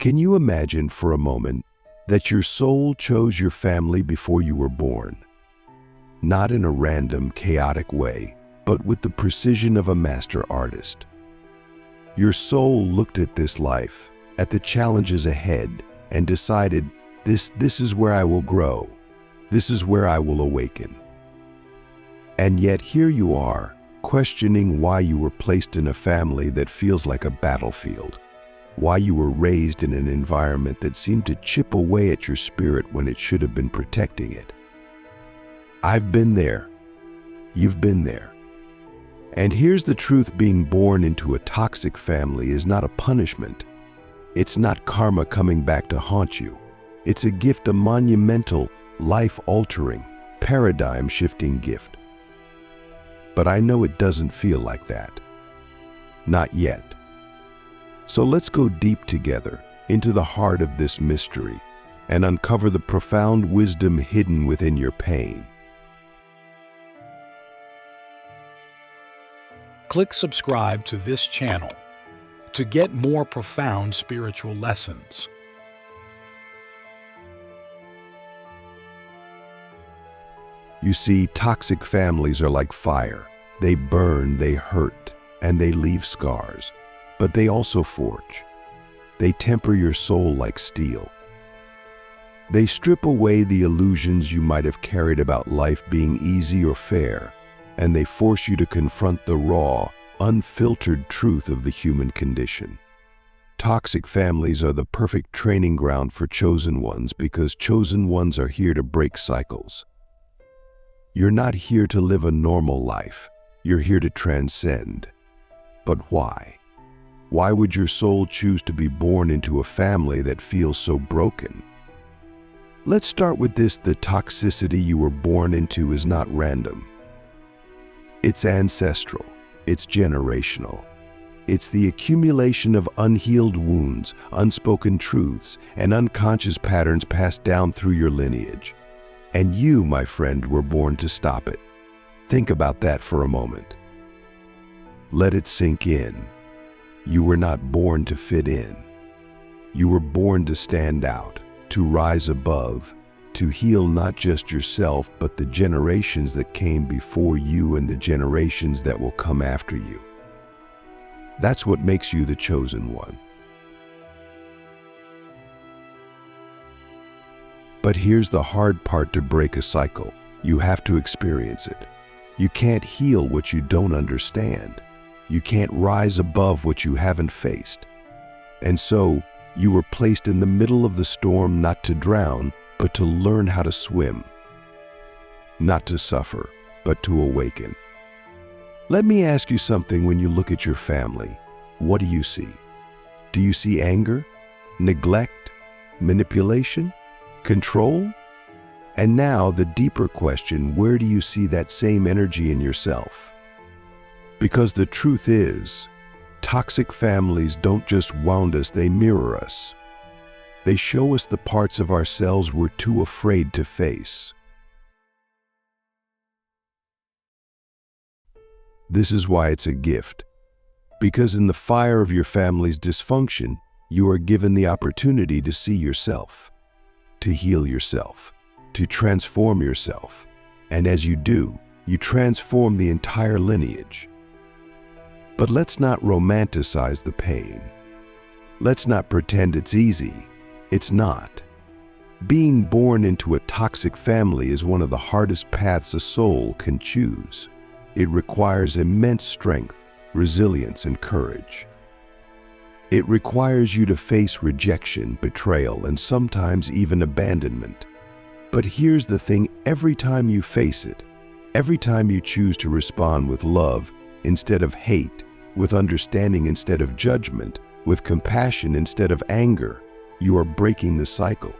Can you imagine for a moment that your soul chose your family before you were born? Not in a random, chaotic way, but with the precision of a master artist. Your soul looked at this life, at the challenges ahead, and decided, this is where I will grow. This is where I will awaken. And yet here you are, questioning why you were placed in a family that feels like a battlefield, why you were raised in an environment that seemed to chip away at your spirit when it should have been protecting it. I've been there. You've been there. And here's the truth: being born into a toxic family is not a punishment. It's not karma coming back to haunt you. It's a gift, a monumental, life-altering, paradigm-shifting gift. But I know it doesn't feel like that. Not yet. So let's go deep together into the heart of this mystery and uncover the profound wisdom hidden within your pain. Click subscribe to this channel to get more profound spiritual lessons. You see, toxic families are like fire. They burn, they hurt, and they leave scars. But they also forge. They temper your soul like steel. They strip away the illusions you might have carried about life being easy or fair, and they force you to confront the raw, unfiltered truth of the human condition. Toxic families are the perfect training ground for chosen ones, because chosen ones are here to break cycles. You're not here to live a normal life. You're here to transcend. But why? Why would your soul choose to be born into a family that feels so broken? Let's start with this: the toxicity you were born into is not random. It's ancestral. It's generational. It's the accumulation of unhealed wounds, unspoken truths, and unconscious patterns passed down through your lineage. And you, my friend, were born to stop it. Think about that for a moment. Let it sink in. You were not born to fit in. You were born to stand out, to rise above, to heal not just yourself, but the generations that came before you and the generations that will come after you. That's what makes you the chosen one. But here's the hard part: to break a cycle, you have to experience it. You can't heal what you don't understand. You can't rise above what you haven't faced. And so, you were placed in the middle of the storm, not to drown, but to learn how to swim. Not to suffer, but to awaken. Let me ask you something: when you look at your family, what do you see? Do you see anger, neglect, manipulation, control? And now the deeper question: where do you see that same energy in yourself? Because the truth is, toxic families don't just wound us, they mirror us. They show us the parts of ourselves we're too afraid to face. This is why it's a gift. Because in the fire of your family's dysfunction, you are given the opportunity to see yourself, to heal yourself, to transform yourself. And as you do, you transform the entire lineage. But let's not romanticize the pain. Let's not pretend it's easy. It's not. Being born into a toxic family is one of the hardest paths a soul can choose. It requires immense strength, resilience, and courage. It requires you to face rejection, betrayal, and sometimes even abandonment. But here's the thing: every time you face it, every time you choose to respond with love instead of hate, with understanding instead of judgment, with compassion instead of anger, you are breaking the cycle.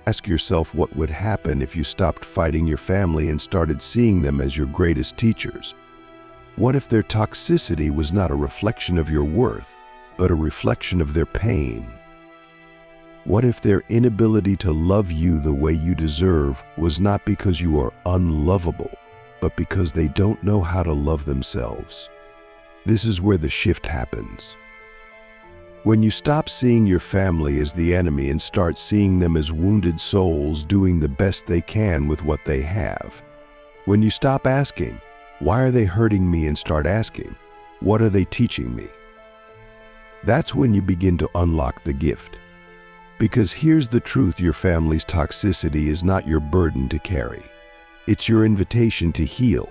Ask yourself what would happen if you stopped fighting your family and started seeing them as your greatest teachers. What if their toxicity was not a reflection of your worth, but a reflection of their pain? What if their inability to love you the way you deserve was not because you are unlovable, but because they don't know how to love themselves? This is where the shift happens. When you stop seeing your family as the enemy and start seeing them as wounded souls doing the best they can with what they have. When you stop asking, why are they hurting me, and start asking, what are they teaching me? That's when you begin to unlock the gift. Because here's the truth: your family's toxicity is not your burden to carry. It's your invitation to heal.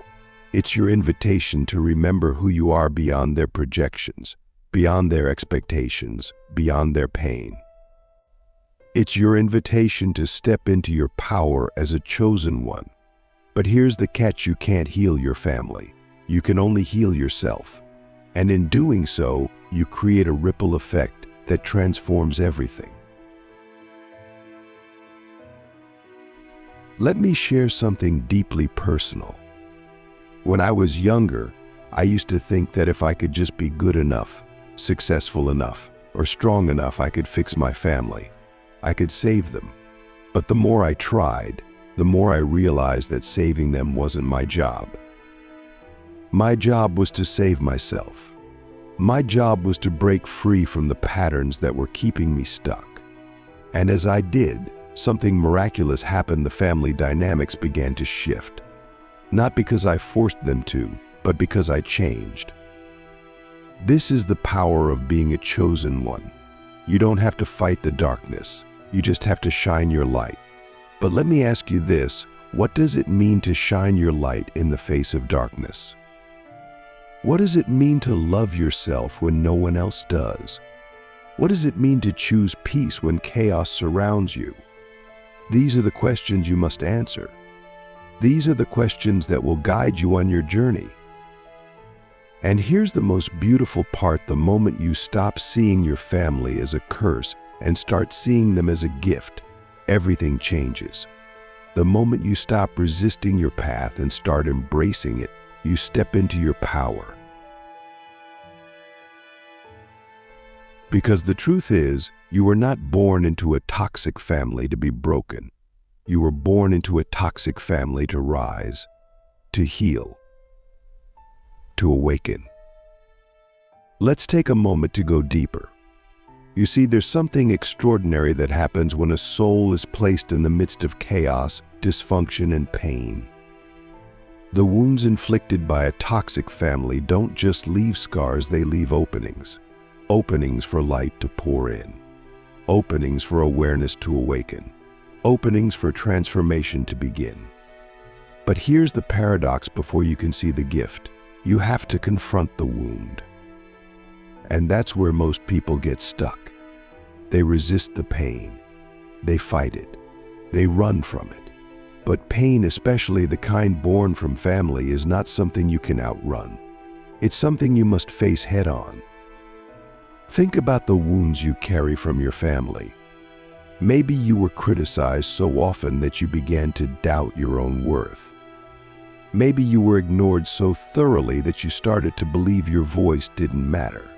It's your invitation to remember who you are beyond their projections, beyond their expectations, beyond their pain. It's your invitation to step into your power as a chosen one. But here's the catch: you can't heal your family. You can only heal yourself. And in doing so, you create a ripple effect that transforms everything. Let me share something deeply personal. When I was younger, I used to think that if I could just be good enough, successful enough, or strong enough, I could fix my family. I could save them. But the more I tried, the more I realized that saving them wasn't my job. My job was to save myself. My job was to break free from the patterns that were keeping me stuck. And as I did, something miraculous happened. The family dynamics began to shift. Not because I forced them to, but because I changed. This is the power of being a chosen one. You don't have to fight the darkness. You just have to shine your light. But let me ask you this: what does it mean to shine your light in the face of darkness? What does it mean to love yourself when no one else does? What does it mean to choose peace when chaos surrounds you? These are the questions you must answer. These are the questions that will guide you on your journey. And here's the most beautiful part: the moment you stop seeing your family as a curse and start seeing them as a gift, everything changes. The moment you stop resisting your path and start embracing it, you step into your power. Because the truth is, you were not born into a toxic family to be broken. You were born into a toxic family to rise, to heal, to awaken. Let's take a moment to go deeper. You see, there's something extraordinary that happens when a soul is placed in the midst of chaos, dysfunction, and pain. The wounds inflicted by a toxic family don't just leave scars, they leave openings. Openings for light to pour in. Openings for awareness to awaken. Openings for transformation to begin. But here's the paradox: before you can see the gift, you have to confront the wound. And that's where most people get stuck. They resist the pain. They fight it. They run from it. But pain, especially the kind born from family, is not something you can outrun. It's something you must face head on. Think about the wounds you carry from your family. Maybe you were criticized so often that you began to doubt your own worth. Maybe you were ignored so thoroughly that you started to believe your voice didn't matter.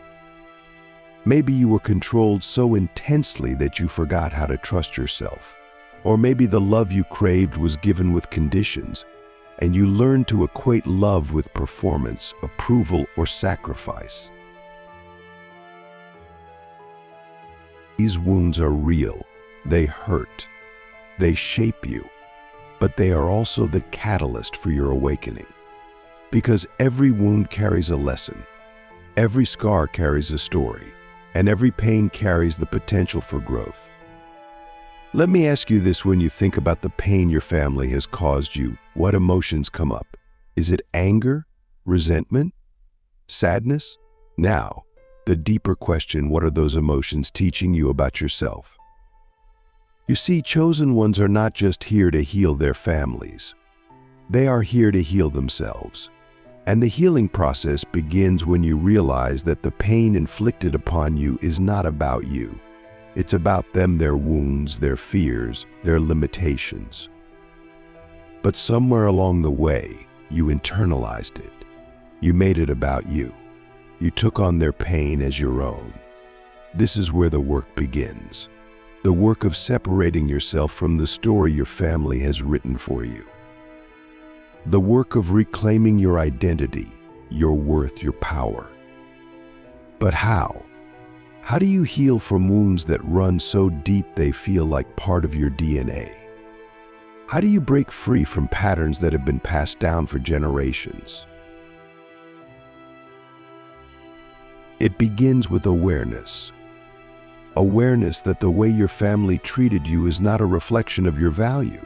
Maybe you were controlled so intensely that you forgot how to trust yourself. Or maybe the love you craved was given with conditions, and you learned to equate love with performance, approval, or sacrifice. These wounds are real. They hurt. They shape you. But they are also the catalyst for your awakening. Because every wound carries a lesson. Every scar carries a story. And every pain carries the potential for growth. Let me ask you this: when you think about the pain your family has caused you, what emotions come up? Is it anger, resentment, sadness? Now, the deeper question: what are those emotions teaching you about yourself? You see, chosen ones are not just here to heal their families. They are here to heal themselves. And the healing process begins when you realize that the pain inflicted upon you is not about you. It's about them, their wounds, their fears, their limitations. But somewhere along the way, you internalized it. You made it about you. You took on their pain as your own. This is where the work begins. The work of separating yourself from the story your family has written for you. The work of reclaiming your identity, your worth, your power. But how? How do you heal from wounds that run so deep they feel like part of your DNA? How do you break free from patterns that have been passed down for generations? It begins with awareness. Awareness that the way your family treated you is not a reflection of your value.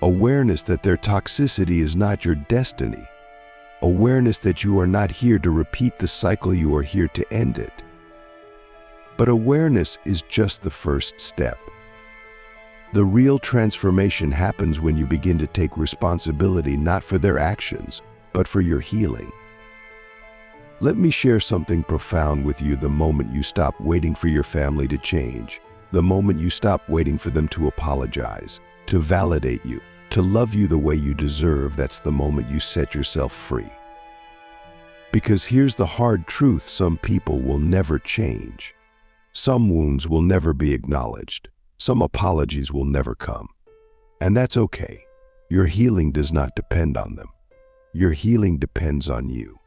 Awareness that their toxicity is not your destiny. Awareness that you are not here to repeat the cycle, you are here to end it. But awareness is just the first step. The real transformation happens when you begin to take responsibility not for their actions, but for your healing. Let me share something profound with you. The moment you stop waiting for your family to change, the moment you stop waiting for them to apologize, to validate you, to love you the way you deserve, that's the moment you set yourself free. Because here's the hard truth: some people will never change. Some wounds will never be acknowledged. Some apologies will never come. And that's okay. Your healing does not depend on them. Your healing depends on you.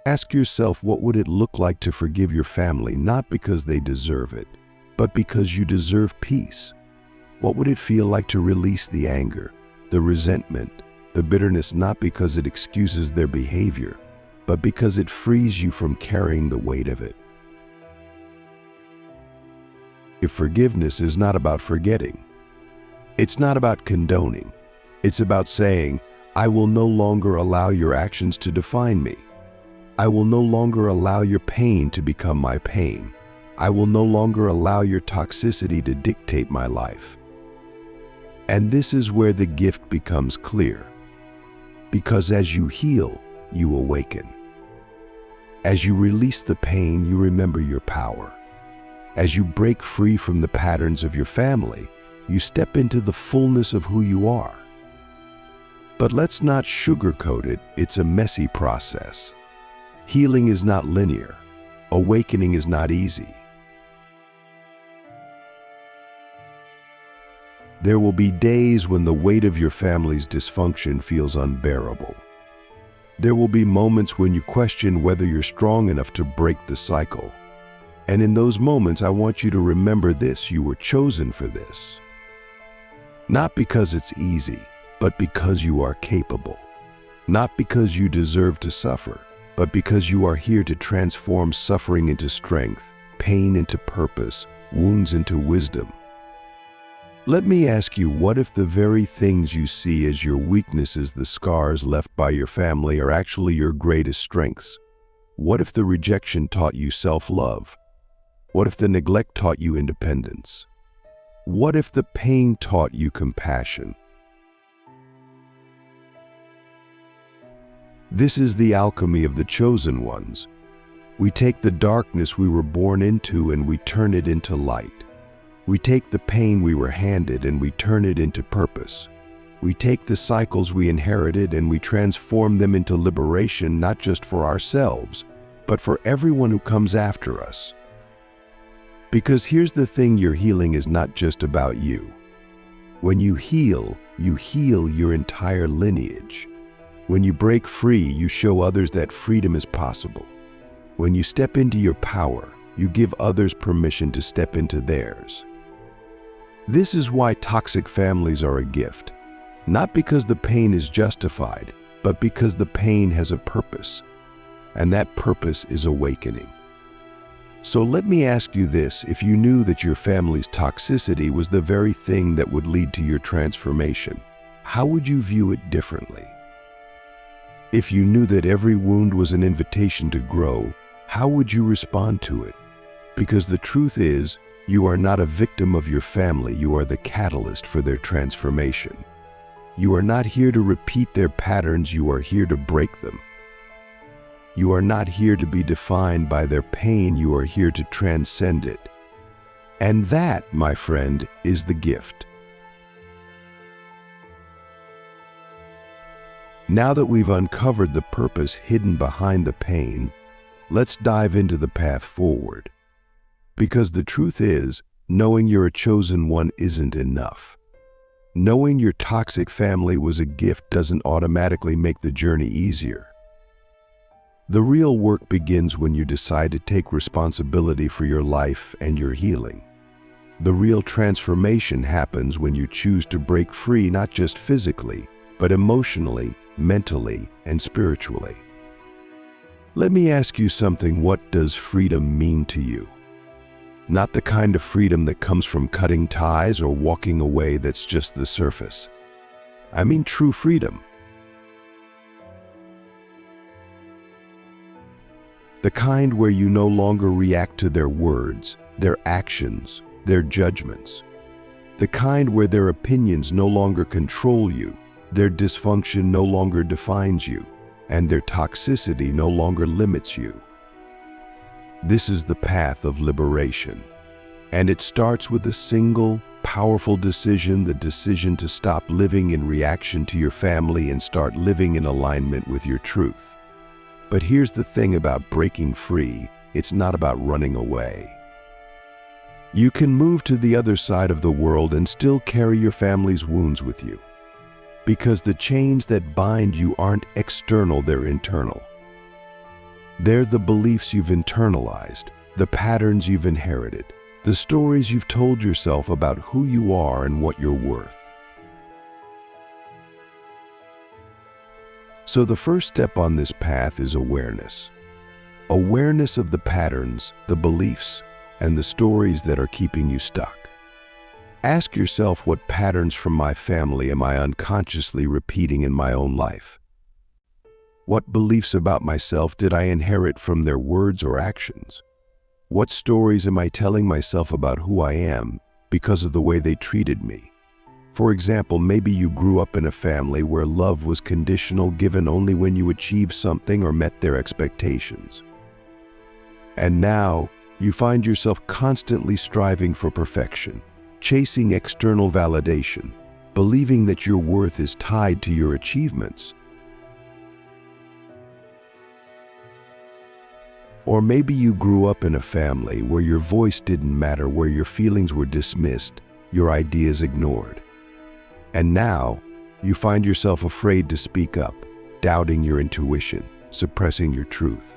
Ask yourself, what would it look like to forgive your family, not because they deserve it, but because you deserve peace? What would it feel like to release the anger, the resentment, the bitterness, not because it excuses their behavior, but because it frees you from carrying the weight of it? If forgiveness is not about forgetting, it's not about condoning, it's about saying, I will no longer allow your actions to define me. I will no longer allow your pain to become my pain. I will no longer allow your toxicity to dictate my life. And this is where the gift becomes clear. Because as you heal, you awaken. As you release the pain, you remember your power. As you break free from the patterns of your family, you step into the fullness of who you are. But let's not sugarcoat it, it's a messy process. Healing is not linear. Awakening is not easy. There will be days when the weight of your family's dysfunction feels unbearable. There will be moments when you question whether you're strong enough to break the cycle. And in those moments, I want you to remember this: you were chosen for this. Not because it's easy, but because you are capable. Not because you deserve to suffer, but because you are here to transform suffering into strength, pain into purpose, wounds into wisdom. Let me ask you, what if the very things you see as your weaknesses, the scars left by your family, are actually your greatest strengths? What if the rejection taught you self-love? What if the neglect taught you independence? What if the pain taught you compassion? This is the alchemy of the chosen ones. We take the darkness we were born into and we turn it into light. We take the pain we were handed and we turn it into purpose. We take the cycles we inherited and we transform them into liberation, not just for ourselves, but for everyone who comes after us. Because here's the thing: your healing is not just about you. When you heal your entire lineage. When you break free, you show others that freedom is possible. When you step into your power, you give others permission to step into theirs. This is why toxic families are a gift. Not because the pain is justified, but because the pain has a purpose. And that purpose is awakening. So let me ask you this: if you knew that your family's toxicity was the very thing that would lead to your transformation, how would you view it differently? If you knew that every wound was an invitation to grow, how would you respond to it? Because the truth is, you are not a victim of your family, you are the catalyst for their transformation. You are not here to repeat their patterns, you are here to break them. You are not here to be defined by their pain, you are here to transcend it. And that, my friend, is the gift. Now that we've uncovered the purpose hidden behind the pain, let's dive into the path forward. Because the truth is, knowing you're a chosen one isn't enough. Knowing your toxic family was a gift doesn't automatically make the journey easier. The real work begins when you decide to take responsibility for your life and your healing. The real transformation happens when you choose to break free, not just physically, but emotionally, mentally, and spiritually. Let me ask you something. What does freedom mean to you? Not the kind of freedom that comes from cutting ties or walking away that's just the surface. I mean true freedom. The kind where you no longer react to their words, their actions, their judgments. The kind where their opinions no longer control you, their dysfunction no longer defines you, and their toxicity no longer limits you. This is the path of liberation. And it starts with a single, powerful decision, the decision to stop living in reaction to your family and start living in alignment with your truth. But here's the thing about breaking free, it's not about running away. You can move to the other side of the world and still carry your family's wounds with you. Because the chains that bind you aren't external, they're internal. They're the beliefs you've internalized, the patterns you've inherited, the stories you've told yourself about who you are and what you're worth. So the first step on this path is awareness. Awareness of the patterns, the beliefs, and the stories that are keeping you stuck. Ask yourself, what patterns from my family am I unconsciously repeating in my own life? What beliefs about myself did I inherit from their words or actions? What stories am I telling myself about who I am because of the way they treated me? For example, maybe you grew up in a family where love was conditional, given only when you achieved something or met their expectations. And now, you find yourself constantly striving for perfection, chasing external validation, believing that your worth is tied to your achievements. Or maybe you grew up in a family where your voice didn't matter, where your feelings were dismissed, your ideas ignored. And now, you find yourself afraid to speak up, doubting your intuition, suppressing your truth.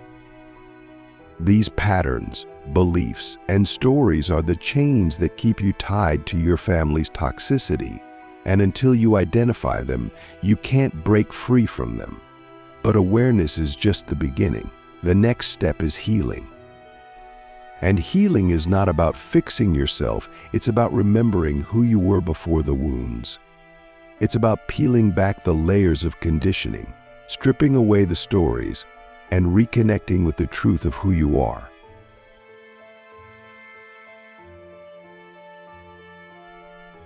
These patterns, beliefs, and stories are the chains that keep you tied to your family's toxicity, and until you identify them, you can't break free from them. But awareness is just the beginning. The next step is healing. And healing is not about fixing yourself, it's about remembering who you were before the wounds. It's about peeling back the layers of conditioning, stripping away the stories, and reconnecting with the truth of who you are.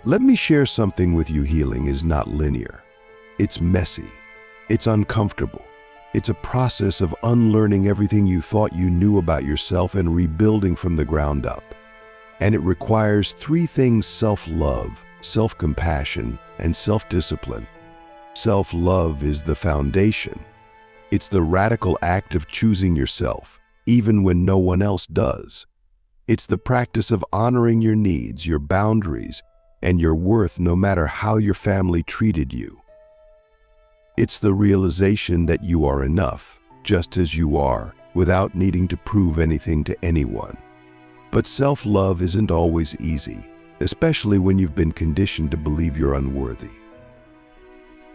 Let me share something with you. Healing is not linear. It's messy. It's uncomfortable. It's a process of unlearning everything you thought you knew about yourself and rebuilding from the ground up. And it requires three things: self-love, self-compassion, and self-discipline. Self-love is the foundation. It's the radical act of choosing yourself, even when no one else does. It's the practice of honoring your needs, your boundaries, and your worth, no matter how your family treated you. It's the realization that you are enough, just as you are, without needing to prove anything to anyone. But self-love isn't always easy, especially when you've been conditioned to believe you're unworthy.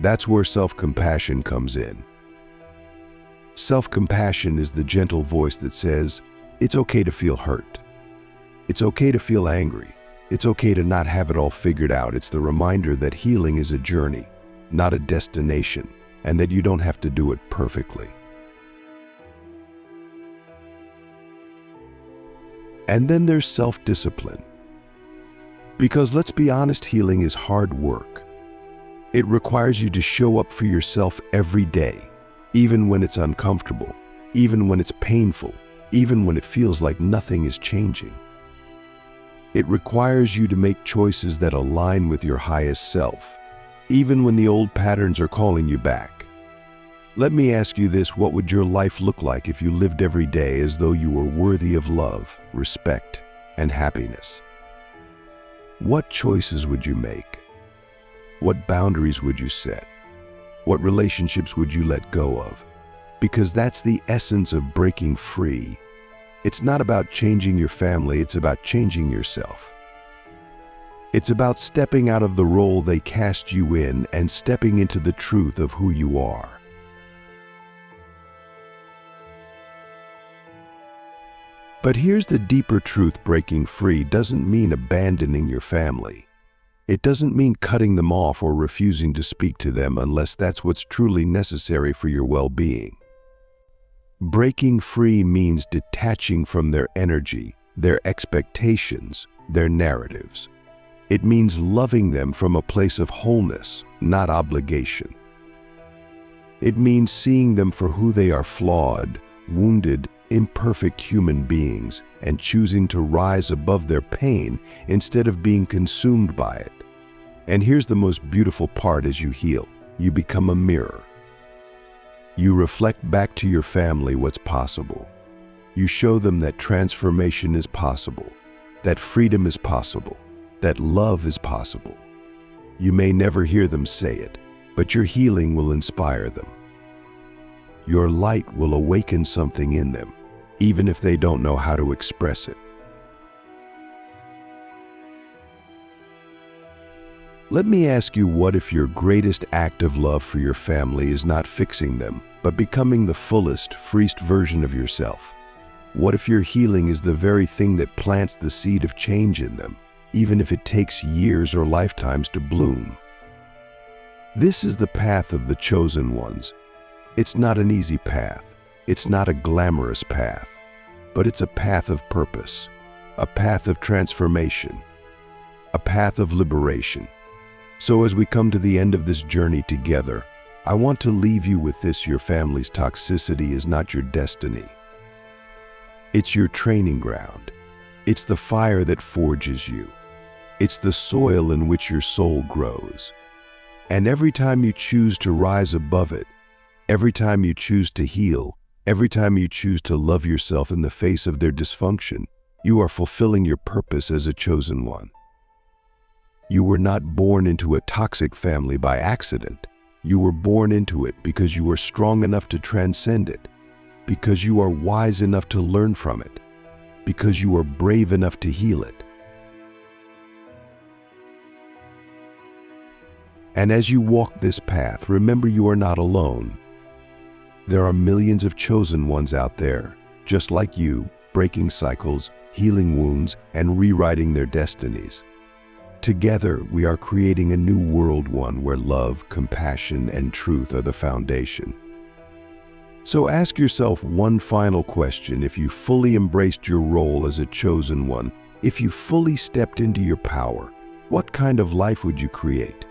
That's where self-compassion comes in. Self-compassion is the gentle voice that says, it's okay to feel hurt. It's okay to feel angry. It's okay to not have it all figured out. It's the reminder that healing is a journey, not a destination, and that you don't have to do it perfectly. And then there's self-discipline. Because let's be honest, healing is hard work. It requires you to show up for yourself every day, even when it's uncomfortable, even when it's painful, even when it feels like nothing is changing. It requires you to make choices that align with your highest self, even when the old patterns are calling you back. Let me ask you this: what would your life look like if you lived every day as though you were worthy of love, respect, and happiness? What choices would you make? What boundaries would you set? What relationships would you let go of? because that's the essence of breaking free. It's not about changing your family, it's about changing yourself. It's about stepping out of the role they cast you in and stepping into the truth of who you are. But here's the deeper truth: breaking free doesn't mean abandoning your family. It doesn't mean cutting them off or refusing to speak to them unless that's what's truly necessary for your well-being. Breaking free means detaching from their energy, their expectations, their narratives. It means loving them from a place of wholeness, not obligation. It means seeing them for who they are: flawed, wounded, imperfect human beings, and choosing to rise above their pain instead of being consumed by it. And here's the most beautiful part: as you heal, you become a mirror. You reflect back to your family what's possible. You show them that transformation is possible, that freedom is possible, that love is possible. You may never hear them say it, but your healing will inspire them. Your light will awaken something in them, even if they don't know how to express it. Let me ask you, what if your greatest act of love for your family is not fixing them, but becoming the fullest, freest version of yourself? What if your healing is the very thing that plants the seed of change in them, even if it takes years or lifetimes to bloom? This is the path of the chosen ones. It's not an easy path. It's not a glamorous path, but it's a path of purpose, a path of transformation, a path of liberation. So as we come to the end of this journey together, I want to leave you with this: your family's toxicity is not your destiny. It's your training ground. It's the fire that forges you. It's the soil in which your soul grows. And every time you choose to rise above it, every time you choose to heal, every time you choose to love yourself in the face of their dysfunction, you are fulfilling your purpose as a chosen one. You were not born into a toxic family by accident. You were born into it because you are strong enough to transcend it, because you are wise enough to learn from it, because you are brave enough to heal it. And as you walk this path, remember, you are not alone. There are millions of chosen ones out there, just like you, breaking cycles, healing wounds, and rewriting their destinies. Together, we are creating a new world, one where love, compassion, and truth are the foundation. So ask yourself one final question: if you fully embraced your role as a chosen one, if you fully stepped into your power, what kind of life would you create?